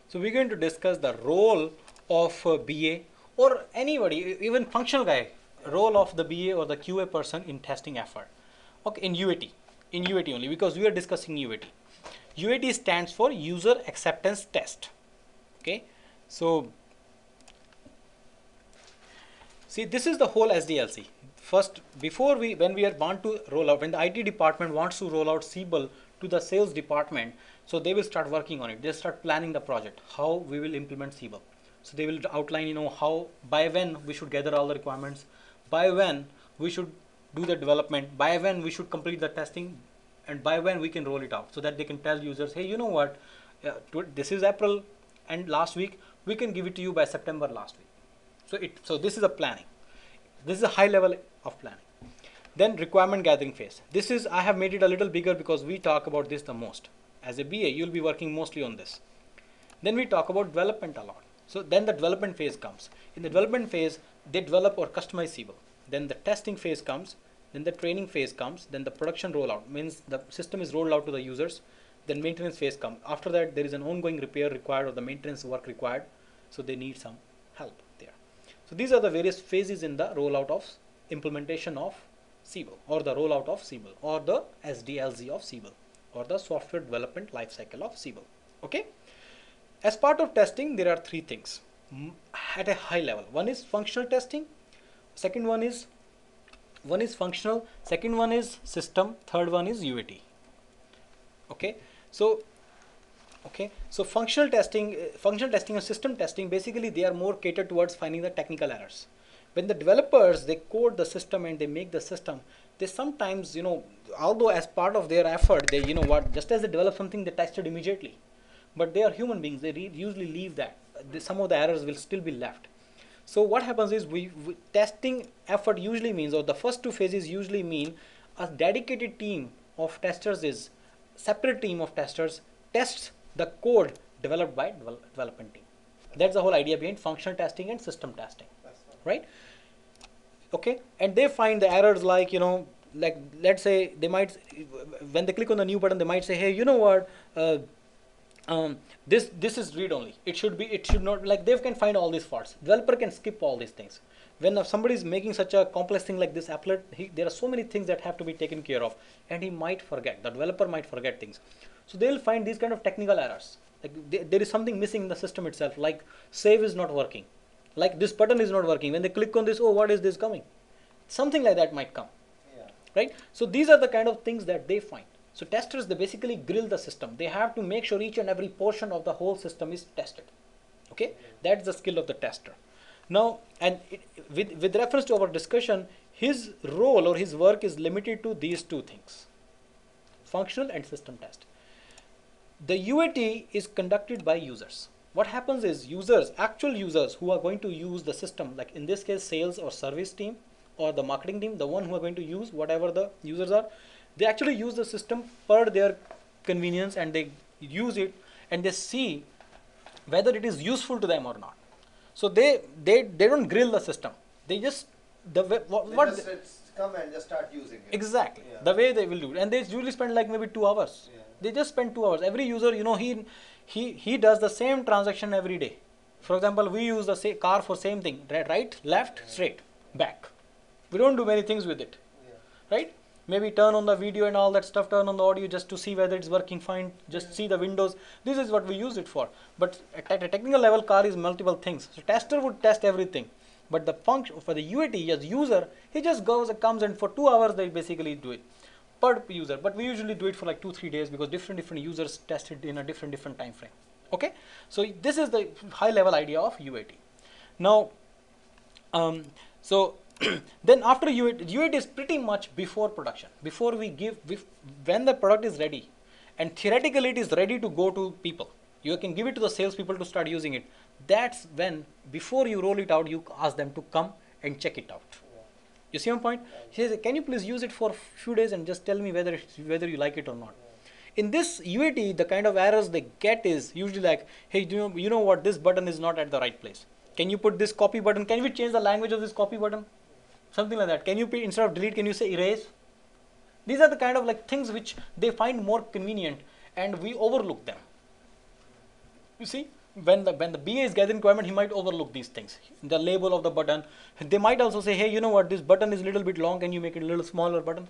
So we're going to discuss the role of BA or anybody, even functional guy, role of the BA or the QA person in testing effort. Okay, in UAT only, because we are discussing UAT. UAT stands for User Acceptance Test. Okay, so see, this is the whole SDLC. First, before when we are want to roll out, when the IT department wants to roll out Siebel to the sales department, so they will start working on it. They start planning the project, how we will implement Siebel. So they will outline, how, by when we should gather all the requirements, by when we should do the development, by when we should complete the testing, and by when we can roll it out, so that they can tell users, hey, you know what, this is April, and last week we can give it to you by September last week. So this is a planning. This is a high level of planning. Then requirement gathering phase. This is, I have made it a little bigger because we talk about this the most. As a BA, you'll be working mostly on this. Then we talk about development a lot. So then the development phase comes. In the development phase, they develop or customize Siebel. Then the testing phase comes. Then the training phase comes. Then the production rollout, means the system is rolled out to the users. Then maintenance phase comes. After that, there is an ongoing repair required or the maintenance work required. So they need some help there. So these are the various phases in the rollout of implementation of Siebel, or the rollout of Siebel, or the SDLC of Siebel, or the software development lifecycle of Siebel. Okay. As part of testing, there are three things at a high level. One is functional testing. Second one is functional. Second one is system. Third one is UAT. Okay. So functional testing and system testing, basically they are more catered towards finding the technical errors. When the developers, they code the system and they make the system, they sometimes, although as part of their effort, they, just as they develop something, they test it immediately. But they are human beings, they usually leave that. Some of the errors will still be left. So what happens is, testing effort usually means, or the first two phases usually mean, a dedicated team of testers is, separate team of testers tests the code developed by development team. That's the whole idea behind functional testing and system testing, right? Okay, and they find the errors like, like let's say they might, when they click on the new button, they might say, hey, you know what, this is read only. It should not, like, they can find all these faults. Developer can skip all these things. When somebody is making such a complex thing like this applet, there are so many things that have to be taken care of, and he might forget. The developer might forget things. So they'll find these kind of technical errors. Like there is something missing in the system itself, like save is not working, like this button is not working. When they click on this, oh, what is this coming? Something like that might come, right? So these are the kind of things that they find. So testers, they basically grill the system. They have to make sure each and every portion of the whole system is tested. Okay, that's the skill of the tester. Now, and with reference to our discussion, his role or his work is limited to these two things: functional and system test. The UAT is conducted by users. What happens is, actual users who are going to use the system, like in this case sales or service team or the marketing team, the one who are going to use whatever the users are, they actually use the system per their convenience, and they use it and they see whether it is useful to them or not. So they don't grill the system. They just come and just start using it. Exactly, the way they will do it, and they usually spend like maybe 2 hours. They just spend 2 hours. Every user, he does the same transaction every day. For example, we use the same car for same thing: right, left, straight, back. We don't do many things with it, right? Maybe turn on the video and all that stuff, turn on the audio just to see whether it's working fine, just see the windows. This is what we use it for. But at a technical level, car is multiple things. So tester would test everything. But the function for the UAT, as user, he just comes and for 2 hours they basically do it per user. But we usually do it for like 2-3 days, because different users test it in a different time frame. Okay, so this is the high level idea of UAT. Now, so then after UAT is pretty much before production. Before when the product is ready, and theoretically it is ready to go to people, you can give it to the sales people to start using it. That's when, before you roll it out, you ask them to come and check it out. You see my point? He says, can you please use it for a few days and just tell me whether you like it or not. In this UAT, the kind of errors they get is usually like, hey, you know what, this button is not at the right place. Can you put this copy button? Can we change the language of this copy button? Something like that. Can you, instead of delete, can you say erase? These are the kind of like things which they find more convenient, and we overlook them. You see, when the BA is gathering requirement, he might overlook these things. The label of the button. They might also say, hey, you know what, this button is a little bit long. Can you make it a little smaller button?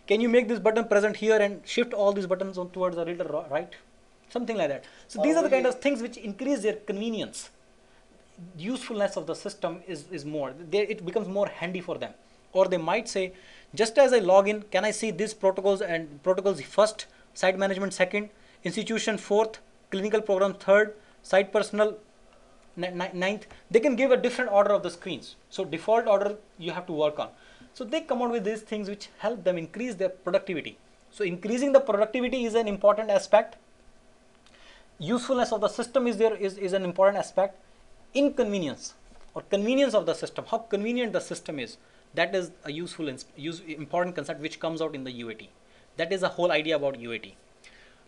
Can you make this button present here and shift all these buttons on towards the little right? Something like that. So these are the kind of things which increase their convenience. Usefulness of the system is more. It becomes more handy for them. Or they might say, just as I log in, can I see these protocols and protocols first, site management second, institution fourth, clinical program third, site personnel ninth. They can give a different order of the screens. So default order you have to work on. So they come out with these things which help them increase their productivity. So increasing the productivity is an important aspect. Usefulness of the system is an important aspect. Inconvenience or convenience of the system, how convenient the system is, that is a important concept which comes out in the UAT. That is the whole idea about UAT.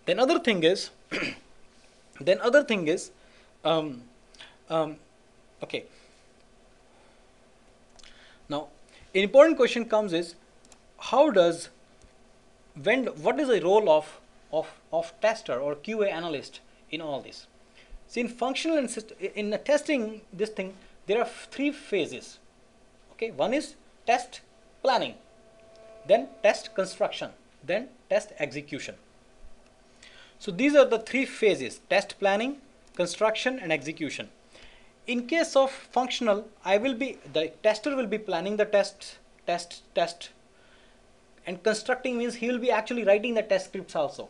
Then other thing is okay. Now, an important question comes is, what is the role of tester or QA analyst in all this? See, in functional and in testing this thing, there are three phases. Okay, one is test planning, then test construction, then test execution. So these are the three phases: test planning, construction, and execution. In case of functional, the tester will be planning the test, and constructing means he will be actually writing the test scripts also,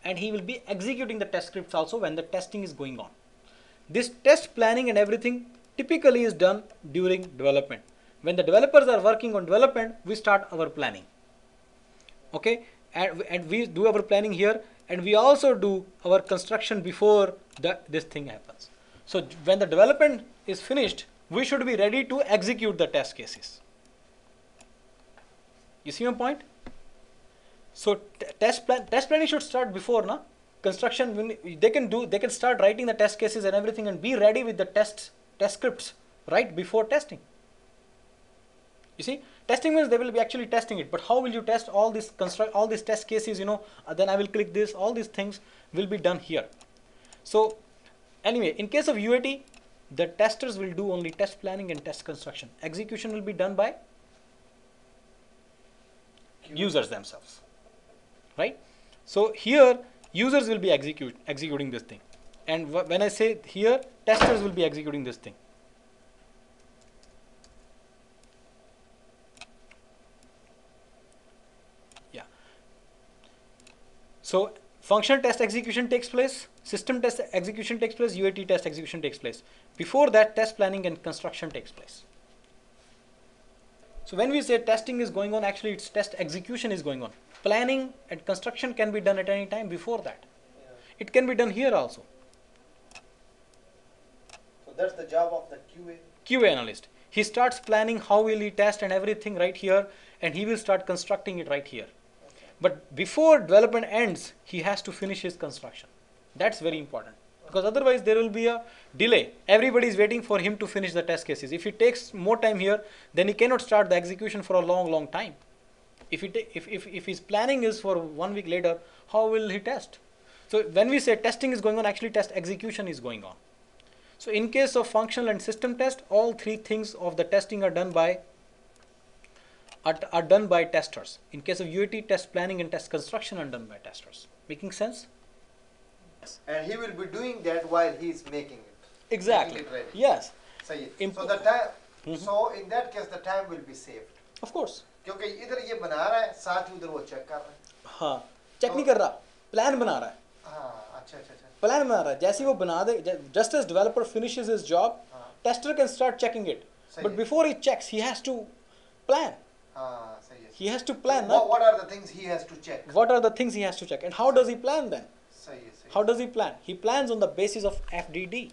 and he will be executing the test scripts also when the testing is going on. This test planning and everything typically is done during development. When the developers are working on development, we start our planning. Okay, and we do our planning here, and we also do our construction before this thing happens. So when the development is finished, we should be ready to execute the test cases. You see my point? So test planning should start before, na? Construction, they can start writing the test cases and everything and be ready with the test scripts right before testing. You see, testing means they will be actually testing it, but how will you test all these test cases? Then I will click this. All these things will be done here. So anyway, in case of UAT, the testers will do only test planning and test construction. Execution will be done by users themselves, right? So here users will be executing this thing, and when I say here, testers will be executing this thing. Yeah. So functional test execution takes place, system test execution takes place, UAT test execution takes place. Before that, test planning and construction takes place. So when we say testing is going on, actually it's test execution is going on. Planning and construction can be done at any time before that. Yeah. It can be done here also. So that's the job of the QA? QA analyst. He starts planning how will he test and everything right here, and he will start constructing it right here. Okay. But before development ends, he has to finish his construction. That's very important. Because otherwise there will be a delay. Everybody is waiting for him to finish the test cases. If he takes more time here, then he cannot start the execution for a long time. If his planning is for 1 week later, how will he test? So when we say testing is going on, actually test execution is going on. So in case of functional and system test, all three things of the testing are done by testers. In case of UAT, test planning and test construction are done by testers. Making sense? And he will be doing that while he is making it. Exactly. Making it ready. Yes. So the time. So in that case, the time will be saved. Of course. क्योंकि इधर ये बना रहा है, साथ ही उधर वो check कर रहा है. हाँ, चेक नहीं कर रहा, प्लान बना रहा है. हाँ, अच्छा. प्लान बना रहा है. जैसे वो बना दे, just as developer finishes his job, tester can start checking it. But before he checks, he has to plan. हाँ, सही है. He has to plan. What are the things he has to check? What are the things he has to check, and how does he plan then? सही है. How does he plan? He plans on the basis of FDD.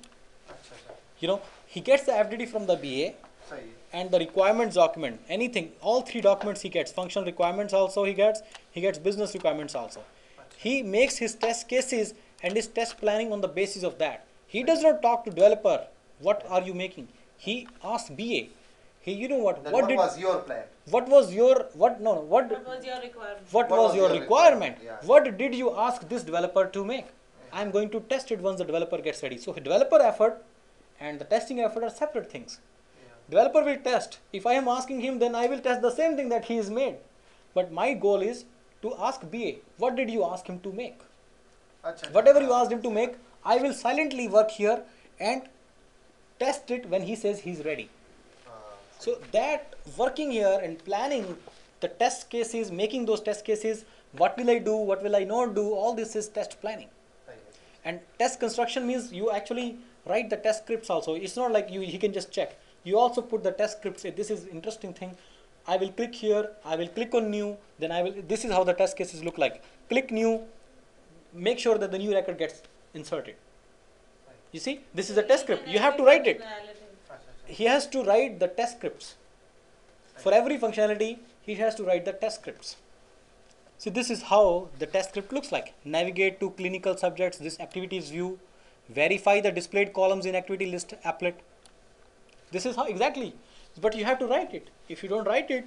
अच्छा. He gets the FDD from the BA. सही है. And the requirements document, anything, all three documents he gets. Functional requirements also he gets business requirements also. He makes his test cases and his test planning on the basis of that. He does not talk to developer, what are you making? He asks BA, hey, you know what? What was your plan? What was your requirement? What was your requirement? Yeah. What did you ask this developer to make? I'm going to test it once the developer gets ready. So developer effort and the testing effort are separate things. Developer will test. If I am asking him, then I will test the same thing that he has made. But my goal is to ask BA, what did you ask him to make? Whatever you asked him to make, I will silently work here and test it when he says he's ready. So that working here and planning the test cases, making those test cases, what will I do, what will I not do, all this is test planning. And test construction means you actually write the test scripts also. It's not like he can just check. You also put the test scripts. Say, this is interesting thing. I will click here. I will click on new. Then this is how the test cases look like. Click new. Make sure that the new record gets inserted. You see, this is a test script. You have to write it. He has to write the test scripts. For every functionality, he has to write the test scripts. So this is how the test script looks like. Navigate to clinical subjects, this activities view. Verify the displayed columns in activity list applet. This is how exactly. But you have to write it. If you don't write it,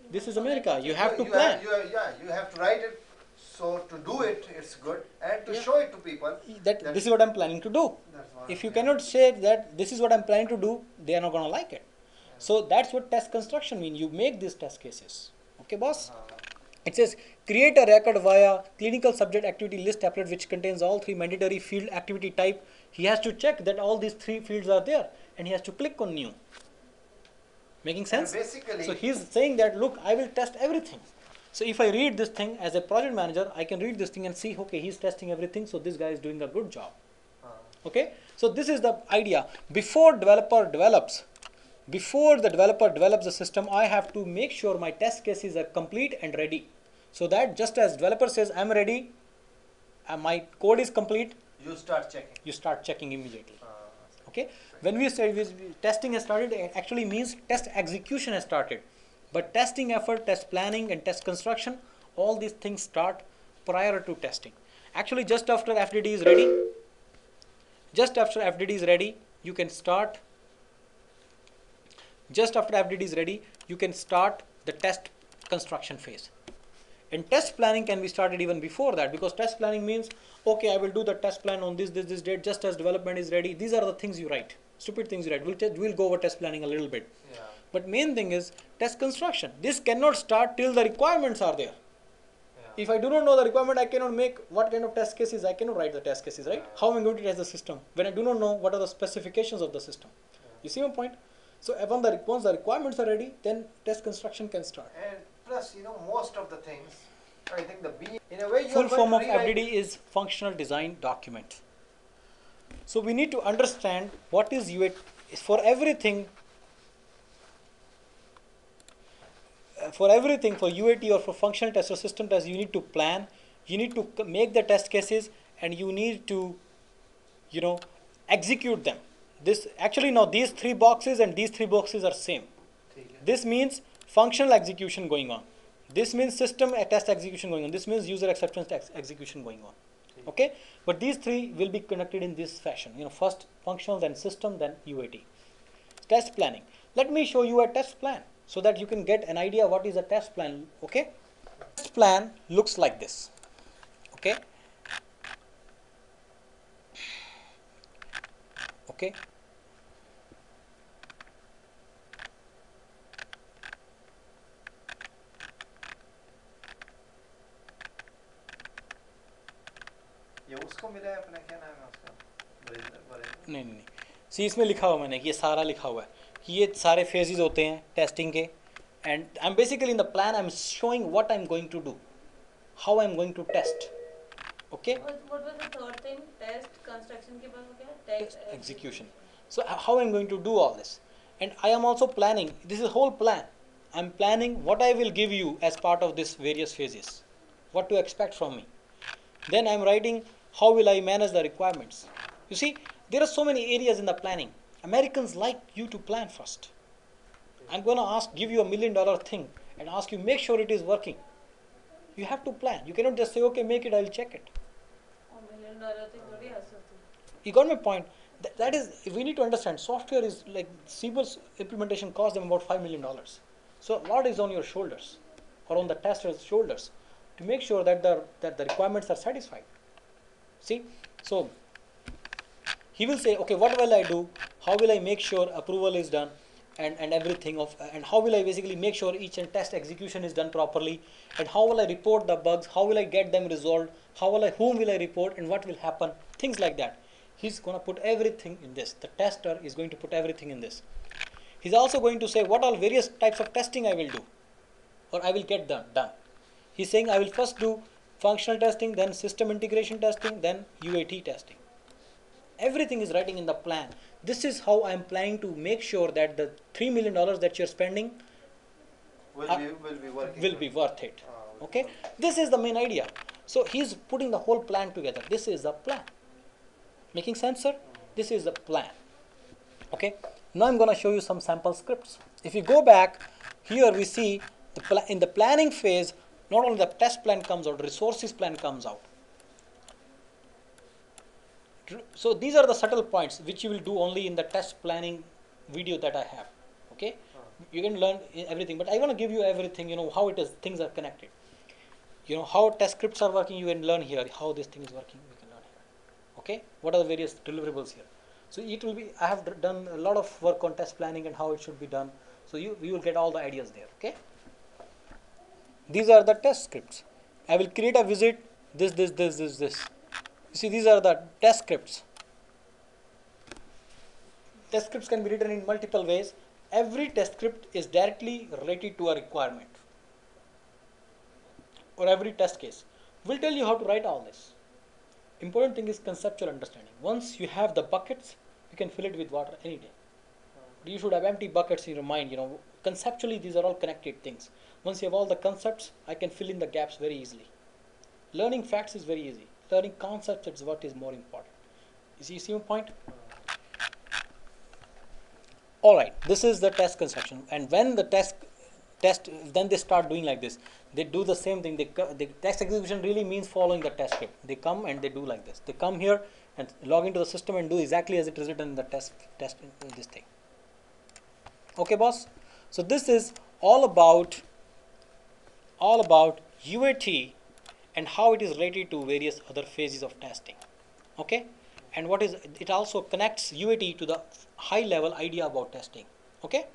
this is America. You have to plan. You have to write it. So to do it, it's good. And to show it to people. This is what I'm planning to do. If you cannot say that this is what I'm planning to do, they are not going to like it. So that's what test construction means. You make these test cases. Okay, boss? It says create a record via clinical subject activity list applet which contains all three mandatory field activity type. He has to check that all these three fields are there and he has to click on new. Making sense? So he's saying that, look, I will test everything. So if I read this thing as a project manager, I can read this thing and see, okay, he's testing everything. So this guy is doing a good job. Okay. So this is the idea. Before the developer develops the system, I have to make sure my test cases are complete and ready. So that just as developer says, I'm ready, my code is complete, you start checking. You start checking immediately. Okay. When we say testing has started, it actually means test execution has started. But testing effort, test planning and test construction, all these things start prior to testing. Actually, just after FDD is ready, you can start. Just after FDD is ready, you can start the test construction phase. And test planning can be started even before that, because test planning means, okay, I will do the test plan on this date, just as development is ready. These are the things you write, stupid things you write. We'll go over test planning a little bit. Yeah. But main thing is test construction. This cannot start till the requirements are there. Yeah. If I do not know the requirement, I cannot make what kind of test cases, I cannot write the test cases, right? How am I going to test the system when I do not know what are the specifications of the system? Yeah. You see my point? So once the requirements are ready, then test construction can start. And plus, most of the things, I think in a way, full form of FDD is functional design document. So we need to understand what is UAT. For everything for UAT or for functional test or system test, you need to plan, you need to make the test cases, and you need to, execute them. This actually now these three boxes and these three boxes are same. This means functional execution going on. This means system test execution going on. This means user acceptance execution going on. Okay, but these three will be conducted in this fashion. First functional, then system, then UAT. Test planning. Let me show you a test plan so that you can get an idea what is a test plan. Okay, test plan looks like this. Okay. Okay. ये उसको मिला है अपना, क्या नाम है उसका? नहीं सी इसमें लिखा हुआ मैंने कि ये सारा लिखा हुआ है कि ये सारे फेजेस होते हैं टेस्टिंग के, and I am basically in the plan I am showing what I am going to do, how I am going to test. Okay. What was the third thing? Test construction के बाद क्या? Test execution. So how I'm going to do all this, and I am also planning. This is a whole plan. I'm planning what I will give you as part of this various phases, what to expect from me. Then I'm writing how will I manage the requirements. You see, there are so many areas in the planning. Americans like you to plan first. I'm going to give you $1 million thing and ask you make sure it is working. You have to plan. You cannot just say, okay, make it, I'll check it. $1 million thing थोड़ी आ सकती. You got my point. That is, we need to understand, software is like Siebel's implementation cost them about $5 million. So a lot is on your shoulders or on the tester's shoulders to make sure that the requirements are satisfied. See, so he will say, okay, what will I do? How will I make sure approval is done, and everything of, and how will I basically make sure each and test execution is done properly, and how will I report the bugs? How will I get them resolved? Whom will I report, and what will happen? Things like that. He's gonna put everything in this. The tester is going to put everything in this. He's also going to say what all various types of testing I will do, or I will get done. He's saying I will first do functional testing, then system integration testing, then UAT testing. Everything is writing in the plan. This is how I'm planning to make sure that the $3 million that you're spending Will be working. will be worth it. Will Okay, be worth it. this is the main idea. So he's putting the whole plan together. This is the plan. Making sense, sir? This is the plan. Okay, now I'm going to show you some sample scripts. If you go back here, we see in the planning phase, not only the test plan comes out, resources plan comes out. So these are the subtle points which you will do only in the test planning video that I have. Okay, you can learn everything, but I want to give you everything, how it is, things are connected. How test scripts are working, you can learn here. How this thing is working, you can learn here. Okay, what are the various deliverables here? So it will be, I have done a lot of work on test planning and how it should be done. So you will get all the ideas there. Okay, these are the test scripts. I will create a visit, this. You see, these are the test scripts. Test scripts can be written in multiple ways. Every test script is directly related to a requirement, or every test case. We'll tell you how to write all this. Important thing is conceptual understanding. Once you have the buckets, you can fill it with water any day. You should have empty buckets in your mind. Conceptually, these are all connected things. Once you have all the concepts, I can fill in the gaps very easily. Learning facts is very easy. Learning concepts is what is more important. You see my point? All right, this is the test construction. And when the test, then they start doing like this. They do the same thing. The test execution really means following the test script. They come and they do like this. They come here and log into the system and do exactly as it is written in the test in this thing. Okay, boss? So this is all about UAT and how it is related to various other phases of testing. Okay, and it also connects UAT to the high level idea about testing. Okay.